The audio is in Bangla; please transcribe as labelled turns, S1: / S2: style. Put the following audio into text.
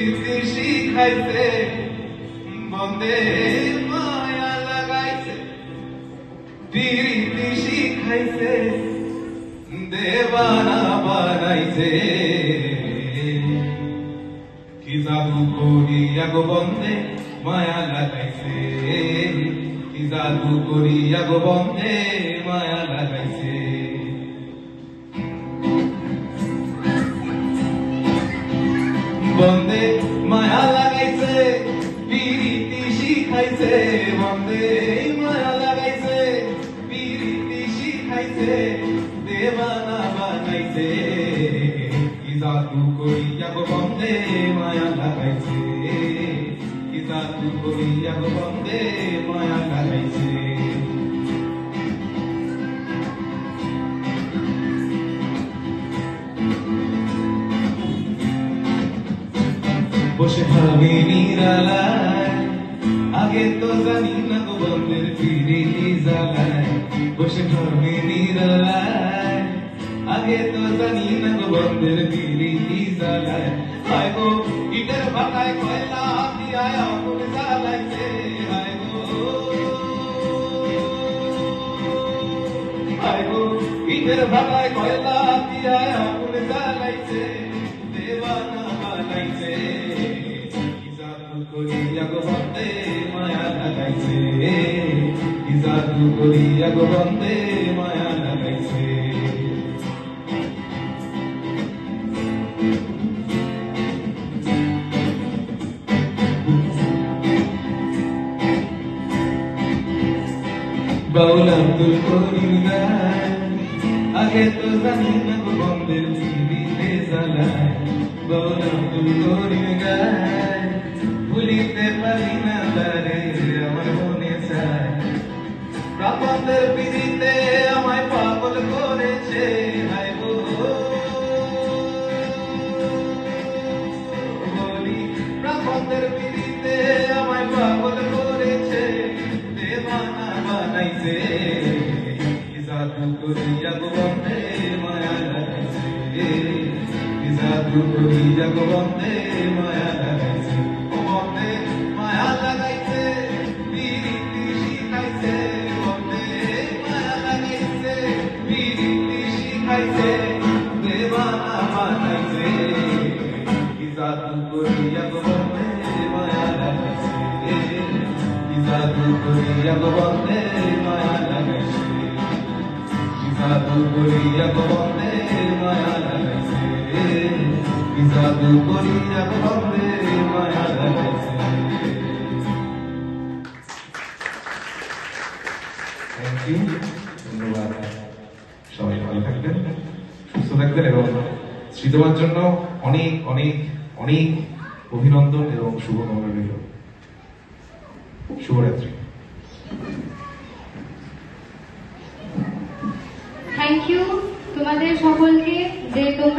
S1: পিরিতি শিখাইছে বন্দে মায়া লাগাইছে পিরিতি শিখাইছে দেবানা বানাইছে কি জাদু করিয়া গো বন্দে মায়া লাগাইছে কি জাদু করিয়া গো বন্দে মায়া লাগাইছে বন্দে মায়া লাগাইছে পিরিতি শিখাইছে বন্দে মায়া লাগাইছে পিরিতি শিখাইছে দেবানা বানাইছে কি জাদু করিয়া গো বন্দে মায়া লাগাইছে কি জাদু করিয়া গো বন্দে মায়া লাগাইছে বসে ভাবি নিরালায় আগে তো জানি না গো বন্ধের পিরিতি জ্বালায় বসে ভাবি নিরালায় আগে তো জানি না গো বন্ধের পিরিতি জ্বালায় হায় গো ইটের ভাটায় কয়লা দিয়া আগুন জ্বালাইছে হায় গো ইটের ভাটায় কয়লা দিয়া আগুন জ্বালাইছে দেবানা বানাইছে কি জাদু করিয়া গো বন্দে মায়া লাগাইছে কি জাদু করিয়া গো বন্দে মায়া লাগাইছে বাউল আব্দুল করিম গায় আগে তো জানি না গো বন্দের পিরিতে জ্বালায় বাউল আব্দুল করিম গায় ভুলিতে পারি না তারে আমার মনে চায় প্রাপন্দের পিরিতে আমায় পাগল করেছে হায় গো বলি প্রাপন্দের পিরিতে আমায় পাগল করেছে দেবানা বানাইছে কি জাদু করিয়া গো বন্দে মায়া লাগাইছে কি জাদু করিয়া গো বন্দে মায়া লাগাইছে ও বন্দে মায়া লাগাইছে পিরিতি শিখাইছে বন্দে মায়া লাগাইছে পিরিতি শিখাইছে দেবানা বানাইছে কি জাদু করিয়া গো বন্দে মায়া লাগাইছে কি জাদু করিয়া গো বন্দে মায়া লাগাইছে কি জাদু করিয়া গো বন্দে মায়া লাগাইছে কি জাদু করিয়া গো বন্দে মায়া লাগাইছে থ্যাংক ইউ ধন্যবাদ সবাই ভালো থাকবেন সুস্থ থাকবেন এবং শ্রী তোমার জন্য অনেক অনেক অনেক অভিনন্দন এবং শুভকামনা রইল শুভরাত্রি
S2: থ্যাংক ইউ তোমাদের সকলকে যে তোমরা